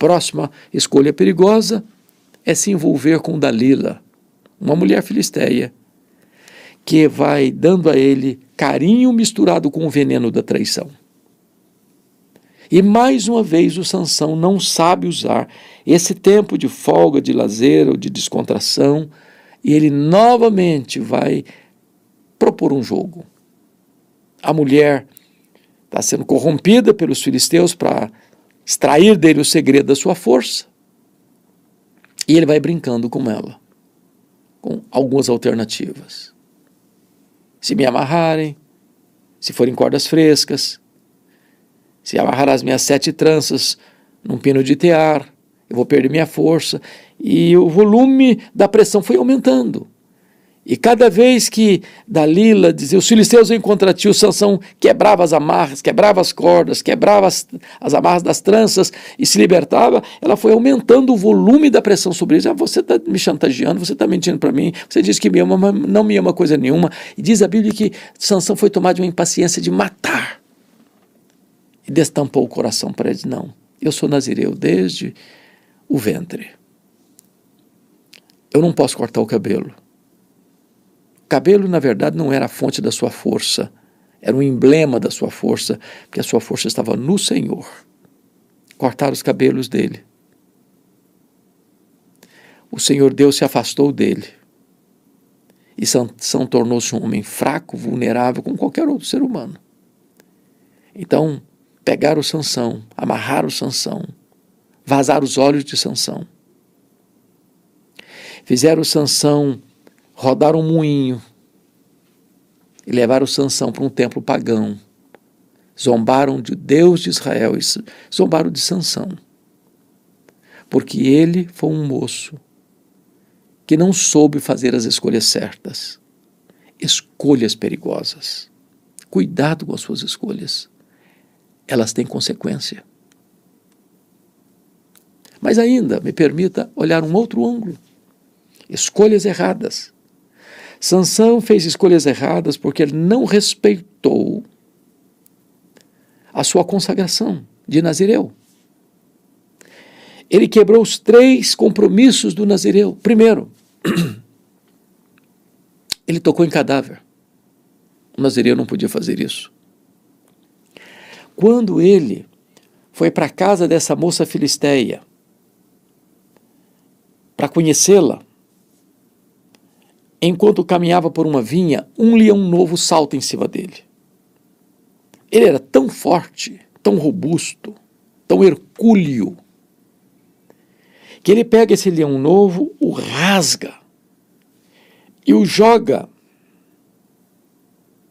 próxima escolha perigosa é se envolver com Dalila, uma mulher filisteia, que vai dando a ele carinho misturado com o veneno da traição. E mais uma vez o Sansão não sabe usar esse tempo de folga, de lazer ou de descontração, e ele novamente vai propor um jogo. A mulher está sendo corrompida pelos filisteus para extrair dele o segredo da sua força, e ele vai brincando com ela, com algumas alternativas. Se me amarrarem, se forem cordas frescas, se amarrar as minhas 7 tranças num pino de tear, eu vou perder minha força. E o volume da pressão foi aumentando. E cada vez que Dalila dizia, os filisteus vêm contra ti, o Sansão quebrava as amarras, quebrava as cordas, quebrava as amarras das tranças e se libertava, ela foi aumentando o volume da pressão sobre eles. Você está me chantageando, você está mentindo para mim, você diz que me ama, mas não me ama coisa nenhuma. E diz a Bíblia que Sansão foi tomado de uma impaciência de matar. E destampou o coração para ele, não, eu sou nazireu desde o ventre. Eu não posso cortar o cabelo. O cabelo, na verdade, não era a fonte da sua força, era um emblema da sua força, porque a sua força estava no Senhor. Cortaram os cabelos dele. O Senhor Deus se afastou dele. E Sansão tornou-se um homem fraco, vulnerável, como qualquer outro ser humano. Então, pegaram o Sansão, amarraram o Sansão, vazaram os olhos de Sansão. Fizeram o Sansão rodar um moinho e levaram o Sansão para um templo pagão. Zombaram de Deus de Israel e zombaram de Sansão. Porque ele foi um moço que não soube fazer as escolhas certas. Escolhas perigosas. Cuidado com as suas escolhas. Elas têm consequência. Mas ainda, me permita olhar um outro ângulo. Escolhas erradas. Sansão fez escolhas erradas porque ele não respeitou a sua consagração de nazireu. Ele quebrou os 3 compromissos do nazireu. Primeiro, ele tocou em cadáver. O nazireu não podia fazer isso. Quando ele foi para a casa dessa moça filisteia para conhecê-la, enquanto caminhava por uma vinha, um leão novo salta em cima dele. Ele era tão forte, tão robusto, tão hercúleo, que ele pega esse leão novo, o rasga e o joga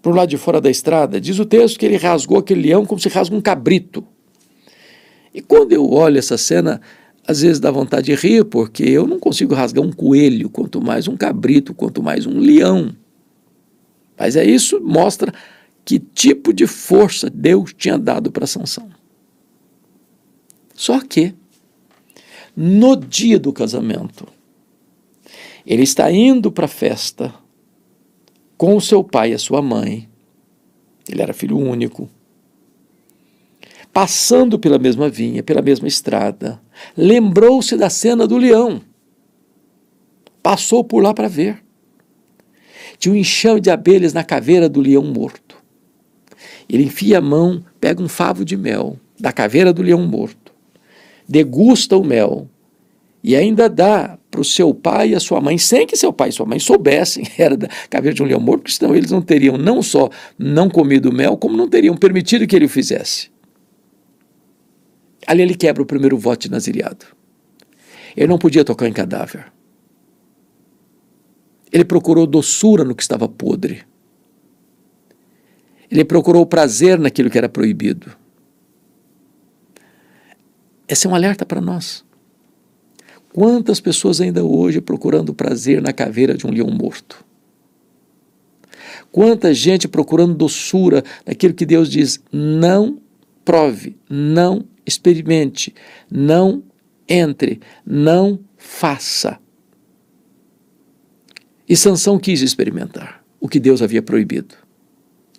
para o lado de fora da estrada. Diz o texto que ele rasgou aquele leão como se rasga um cabrito. E quando eu olho essa cena, às vezes dá vontade de rir, porque eu não consigo rasgar um coelho, quanto mais um cabrito, quanto mais um leão. Mas isso mostra que tipo de força Deus tinha dado para Sansão. Só que, no dia do casamento, ele está indo para a festa com o seu pai e a sua mãe. Ele era filho único. Passando pela mesma vinha, pela mesma estrada, lembrou-se da cena do leão. Passou por lá para ver. Tinha um enxame de abelhas na caveira do leão morto. Ele enfia a mão, pega um favo de mel da caveira do leão morto, degusta o mel e ainda dá para o seu pai e a sua mãe, sem que seu pai e sua mãe soubessem que era da caveira de um leão morto, porque senão eles não teriam não só não comido o mel, como não teriam permitido que ele o fizesse. Ali ele quebra o primeiro voto de nazireado. Ele não podia tocar em cadáver. Ele procurou doçura no que estava podre. Ele procurou prazer naquilo que era proibido. Esse é um alerta para nós. Quantas pessoas ainda hoje procurando prazer na caveira de um leão morto? Quanta gente procurando doçura naquilo que Deus diz, não prove, não experimente, não entre, não faça. E Sansão quis experimentar o que Deus havia proibido,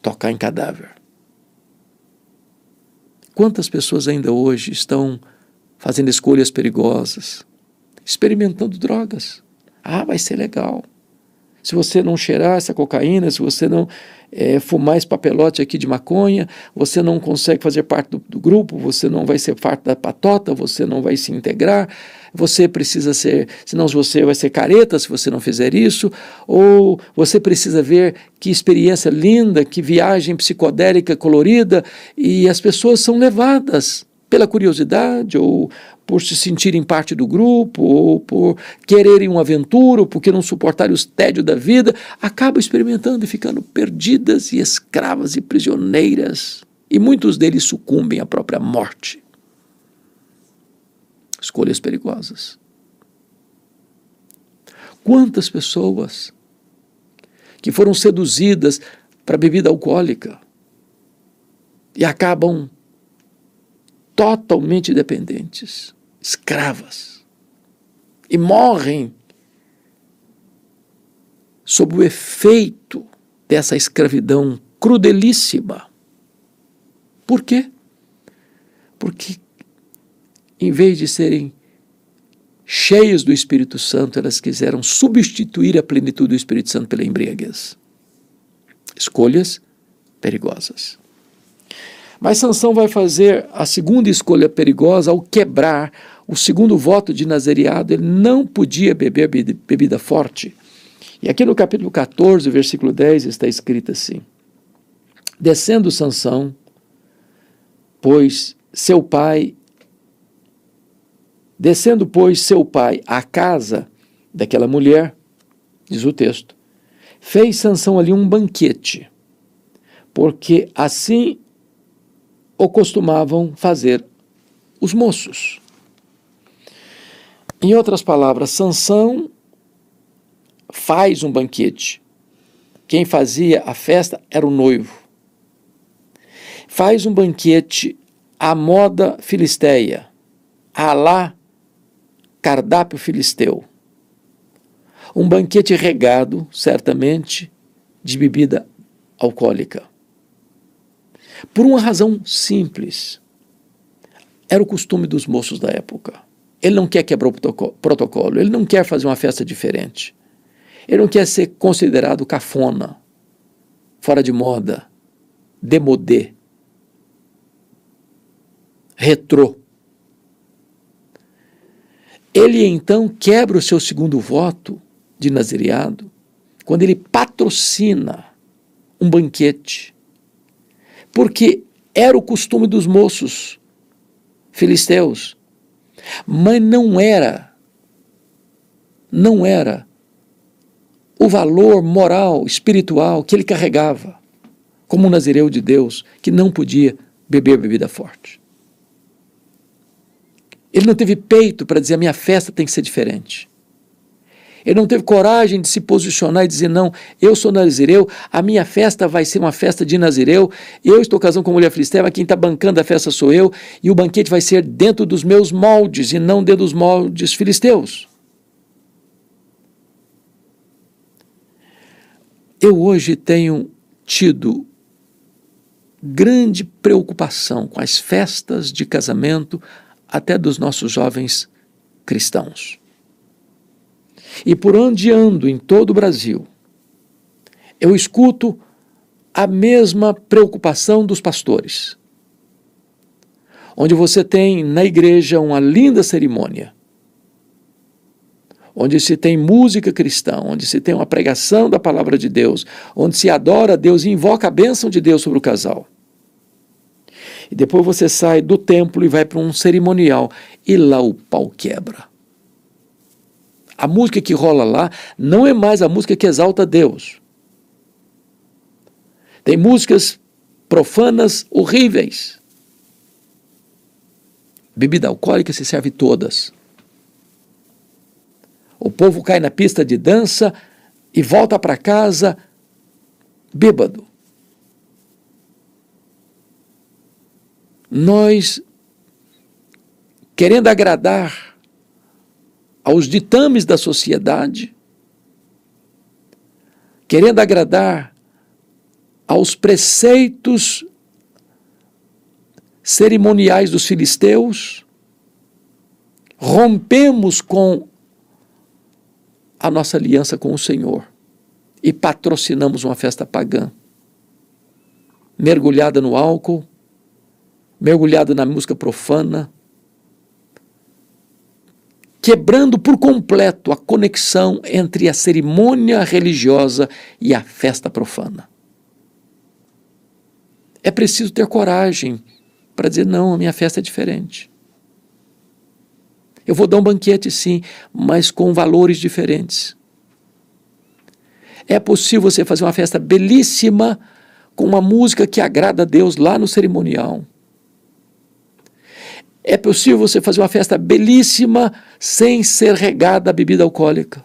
tocar em cadáver. Quantas pessoas ainda hoje estão fazendo escolhas perigosas, experimentando drogas. Ah, vai ser legal. Se você não cheirar essa cocaína, se você não fumar esse papelote aqui de maconha, você não consegue fazer parte do grupo, você não vai ser parte da patota, você não vai se integrar, você precisa ser, senão você vai ser careta se você não fizer isso, ou você precisa ver que experiência linda, que viagem psicodélica colorida, e as pessoas são levadas pela curiosidade, ou por se sentirem parte do grupo, ou por quererem uma aventura, ou porque não suportarem os tédios da vida, acabam experimentando e ficando perdidas e escravas e prisioneiras, e muitos deles sucumbem à própria morte. Escolhas perigosas. Quantas pessoas que foram seduzidas para a bebida alcoólica e acabam totalmente dependentes, escravas, e morrem sob o efeito dessa escravidão crudelíssima. Por quê? Porque, em vez de serem cheias do Espírito Santo, elas quiseram substituir a plenitude do Espírito Santo pela embriaguez. Escolhas perigosas. Mas Sansão vai fazer a segunda escolha perigosa ao quebrar o segundo voto de nazereado. Ele não podia beber bebida forte. E aqui no capítulo 14, versículo 10, está escrito assim: Descendo Sansão, pois seu pai à casa daquela mulher, diz o texto, fez Sansão ali um banquete, porque assim o costumavam fazer os moços. Em outras palavras, Sansão faz um banquete. Quem fazia a festa era o noivo. Faz um banquete à moda filisteia, à lá cardápio filisteu. Um banquete regado, certamente, de bebida alcoólica. Por uma razão simples. Era o costume dos moços da época. Ele não quer quebrar o protocolo, ele não quer fazer uma festa diferente. Ele não quer ser considerado cafona, fora de moda, démodé, retrô. Ele então quebra o seu segundo voto de nazereado quando ele patrocina um banquete, porque era o costume dos moços filisteus, mas não era o valor moral, espiritual que ele carregava como um nazireu de Deus que não podia beber bebida forte. Ele não teve peito para dizer: a minha festa tem que ser diferente. Ele não teve coragem de se posicionar e dizer: não, eu sou nazireu, a minha festa vai ser uma festa de nazireu, eu estou casando com mulher filisteia, mas quem está bancando a festa sou eu, e o banquete vai ser dentro dos meus moldes e não dentro dos moldes filisteus. Eu hoje tenho tido grande preocupação com as festas de casamento até dos nossos jovens cristãos. E por onde ando em todo o Brasil, eu escuto a mesma preocupação dos pastores. Onde você tem na igreja uma linda cerimônia, onde se tem música cristã, onde se tem uma pregação da palavra de Deus, onde se adora a Deus e invoca a bênção de Deus sobre o casal. E depois você sai do templo e vai para um cerimonial, e lá o pau quebra. A música que rola lá não é mais a música que exalta a Deus. Tem músicas profanas horríveis. Bebida alcoólica se serve todas. O povo cai na pista de dança e volta para casa bêbado. Nós, querendo agradar aos ditames da sociedade, querendo agradar aos preceitos cerimoniais dos filisteus, rompemos com a nossa aliança com o Senhor e patrocinamos uma festa pagã, mergulhada no álcool, mergulhada na música profana, quebrando por completo a conexão entre a cerimônia religiosa e a festa profana. É preciso ter coragem para dizer, não, a minha festa é diferente. Eu vou dar um banquete, sim, mas com valores diferentes. É possível você fazer uma festa belíssima com uma música que agrada a Deus lá no cerimonial. É possível você fazer uma festa belíssima sem ser regada a bebida alcoólica.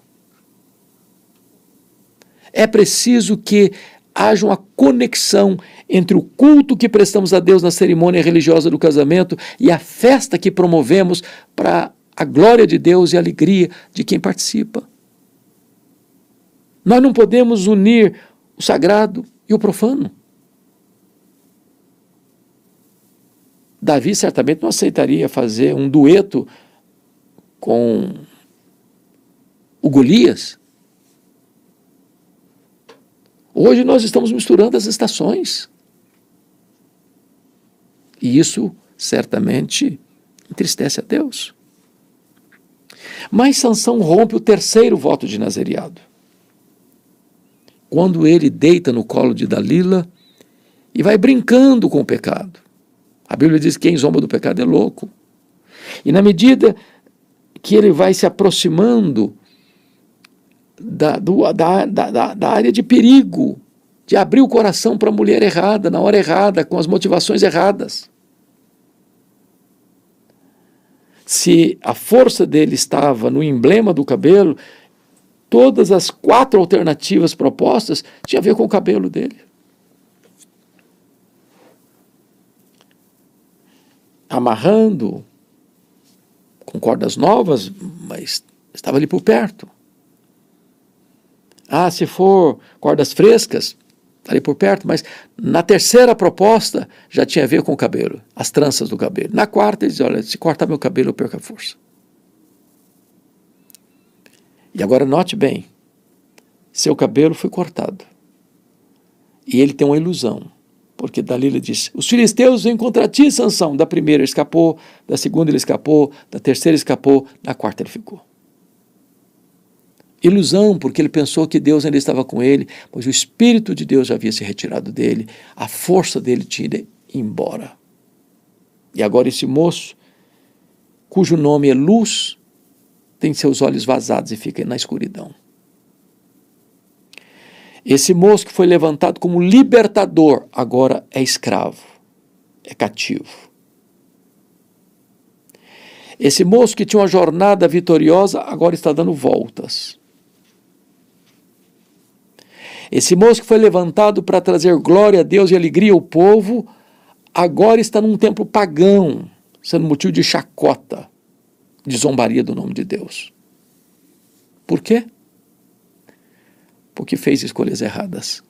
É preciso que haja uma conexão entre o culto que prestamos a Deus na cerimônia religiosa do casamento e a festa que promovemos para a glória de Deus e a alegria de quem participa. Nós não podemos unir o sagrado e o profano. Davi certamente não aceitaria fazer um dueto com o Golias. Hoje nós estamos misturando as estações. E isso certamente entristece a Deus. Mas Sansão rompe o terceiro voto de nazereado, quando ele deita no colo de Dalila e vai brincando com o pecado. A Bíblia diz que quem zomba do pecado é louco. E na medida que ele vai se aproximando da área de perigo, de abrir o coração para a mulher errada, na hora errada, com as motivações erradas. Se a força dele estava no emblema do cabelo, todas as 4 alternativas propostas tinham a ver com o cabelo dele. Amarrando com cordas novas, mas estava ali por perto. Ah, se for cordas frescas, ali por perto, mas na terceira proposta já tinha a ver com o cabelo, as tranças do cabelo. Na quarta ele diz, olha, se cortar meu cabelo eu perco a força. E agora note bem, seu cabelo foi cortado. E ele tem uma ilusão, porque Dalila disse, os filisteus vêm contra ti, Sansão. Da primeira ele escapou, da segunda ele escapou, da terceira ele escapou, da quarta ele ficou. Ilusão, porque ele pensou que Deus ainda estava com ele, pois o Espírito de Deus já havia se retirado dele, a força dele tinha ido embora. E agora esse moço, cujo nome é Luz, tem seus olhos vazados e fica na escuridão. Esse moço que foi levantado como libertador, agora é escravo, é cativo. Esse moço que tinha uma jornada vitoriosa, agora está dando voltas. Esse moço que foi levantado para trazer glória a Deus e alegria ao povo, agora está num templo pagão, sendo motivo de chacota, de zombaria do nome de Deus. Por quê? Porque fez escolhas erradas.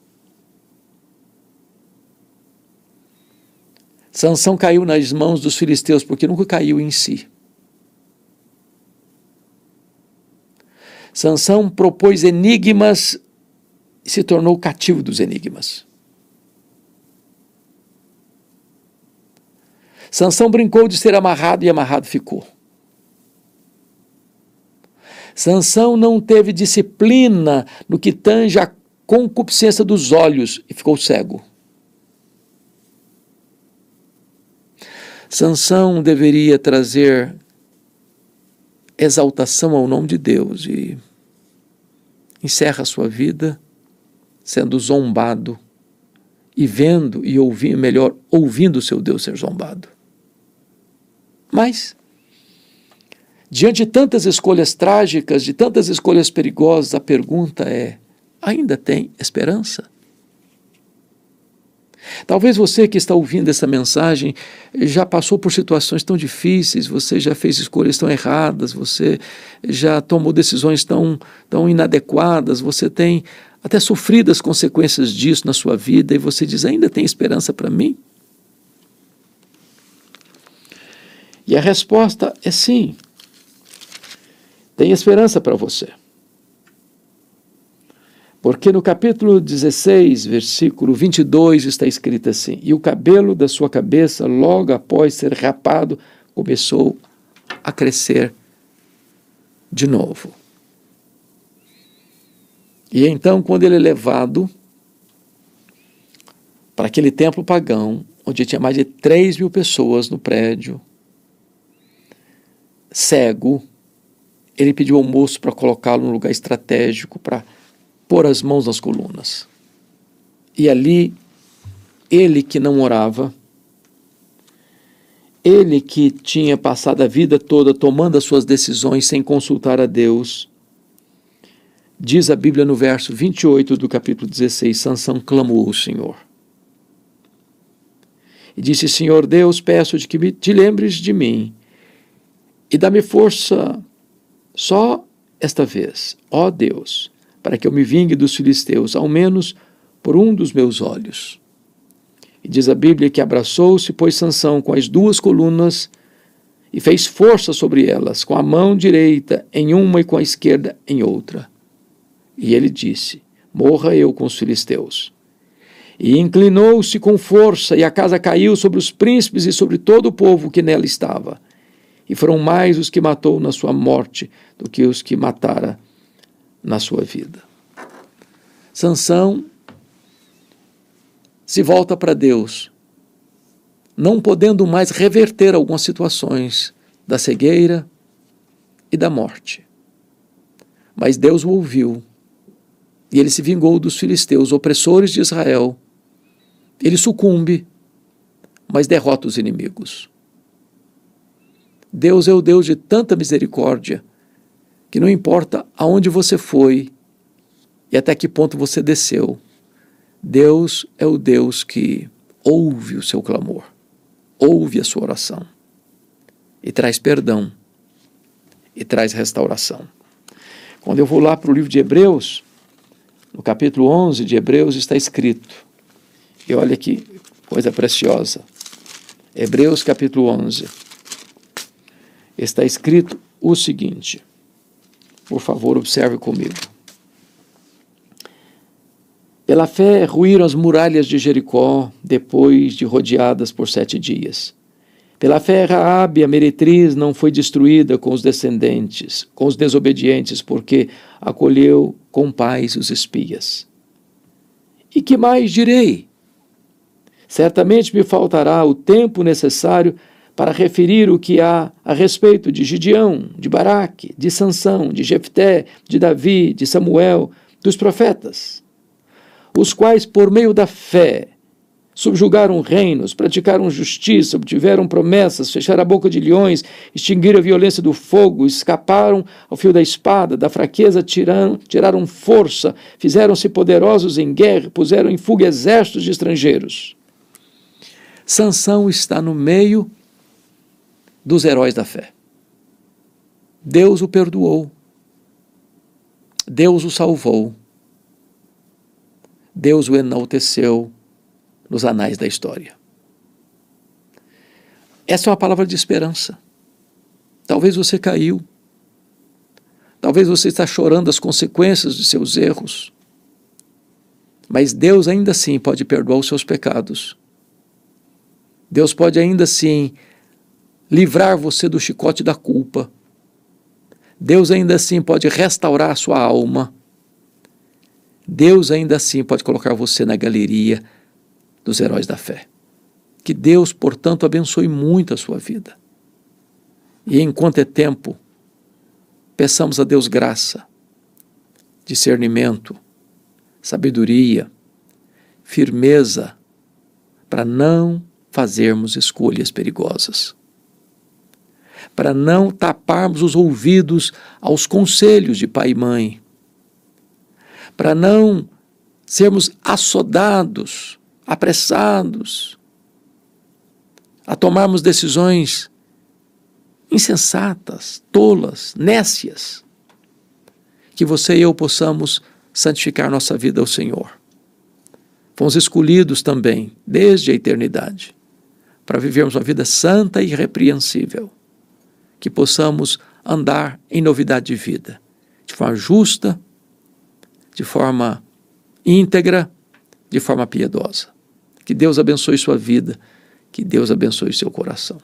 Sansão caiu nas mãos dos filisteus porque nunca caiu em si. Sansão propôs enigmas e se tornou cativo dos enigmas. Sansão brincou de ser amarrado e amarrado ficou. Sansão não teve disciplina no que tange a concupiscência dos olhos e ficou cego. Sansão deveria trazer exaltação ao nome de Deus e encerra a sua vida sendo zombado e vendo e ouvindo, melhor, ouvindo o seu Deus ser zombado. Mas, diante de tantas escolhas trágicas, de tantas escolhas perigosas, a pergunta é, ainda tem esperança? Talvez você que está ouvindo essa mensagem já passou por situações tão difíceis, você já fez escolhas tão erradas, você já tomou decisões tão inadequadas, você tem até sofrido as consequências disso na sua vida e você diz, ainda tem esperança para mim? E a resposta é sim. tem esperança para você. Porque no capítulo 16, versículo 22, está escrito assim: e o cabelo da sua cabeça, logo após ser rapado, começou a crescer de novo. E então, quando ele é levado para aquele templo pagão, onde tinha mais de 3.000 pessoas no prédio, cego, ele pediu ao moço para colocá-lo num lugar estratégico, para pôr as mãos nas colunas. E ali, ele que não orava, ele que tinha passado a vida toda tomando as suas decisões sem consultar a Deus, diz a Bíblia no verso 28 do capítulo 16, Sansão clamou ao Senhor. E disse: Senhor Deus, peço-te que te lembres de mim e dá-me força só esta vez, ó Deus, para que eu me vingue dos filisteus, ao menos por um dos meus olhos. E diz a Bíblia que abraçou-se, pois, Sansão com as 2 colunas e fez força sobre elas, com a mão direita em uma e com a esquerda em outra. E ele disse: morra eu com os filisteus. E inclinou-se com força, e a casa caiu sobre os príncipes e sobre todo o povo que nela estava. E foram mais os que matou na sua morte do que os que matara na sua vida. Sansão se volta para Deus, não podendo mais reverter algumas situações da cegueira e da morte. Mas Deus o ouviu, e ele se vingou dos filisteus, opressores de Israel. Ele sucumbe, mas derrota os inimigos. Deus é o Deus de tanta misericórdia, que não importa aonde você foi e até que ponto você desceu, Deus é o Deus que ouve o seu clamor, ouve a sua oração e traz perdão e traz restauração. Quando eu vou lá para o livro de Hebreus, no capítulo 11 de Hebreus está escrito, e olha que coisa preciosa, Hebreus capítulo 11, está escrito o seguinte, por favor, observe comigo. Pela fé ruíram as muralhas de Jericó, depois de rodeadas por 7 dias. Pela fé Raabe, a meretriz, não foi destruída com os descendentes, com os desobedientes, porque acolheu com paz os espias. E que mais direi? Certamente me faltará o tempo necessário para referir o que há a respeito de Gideão, de Baraque, de Sansão, de Jefté, de Davi, de Samuel, dos profetas, os quais, por meio da fé, subjugaram reinos, praticaram justiça, obtiveram promessas, fecharam a boca de leões, extinguiram a violência do fogo, escaparam ao fio da espada, da fraqueza tiraram força, fizeram-se poderosos em guerra, puseram em fuga exércitos de estrangeiros. Sansão está no meio dos heróis da fé. Deus o perdoou. Deus o salvou. Deus o enalteceu nos anais da história. Essa é uma palavra de esperança. Talvez você caiu. Talvez você está chorando as consequências de seus erros. Mas Deus ainda assim pode perdoar os seus pecados. Deus pode ainda assim livrar você do chicote da culpa. Deus ainda assim pode restaurar a sua alma. Deus ainda assim pode colocar você na galeria dos heróis da fé. Que Deus, portanto, abençoe muito a sua vida. E enquanto é tempo, peçamos a Deus graça, discernimento, sabedoria, firmeza, para não fazermos escolhas perigosas, para não taparmos os ouvidos aos conselhos de pai e mãe, para não sermos assodados, apressados, a tomarmos decisões insensatas, tolas, nécias, que você e eu possamos santificar nossa vida ao Senhor. Fomos escolhidos também, desde a eternidade, para vivermos uma vida santa e irrepreensível, que possamos andar em novidade de vida, de forma justa, de forma íntegra, de forma piedosa. Que Deus abençoe sua vida, que Deus abençoe seu coração.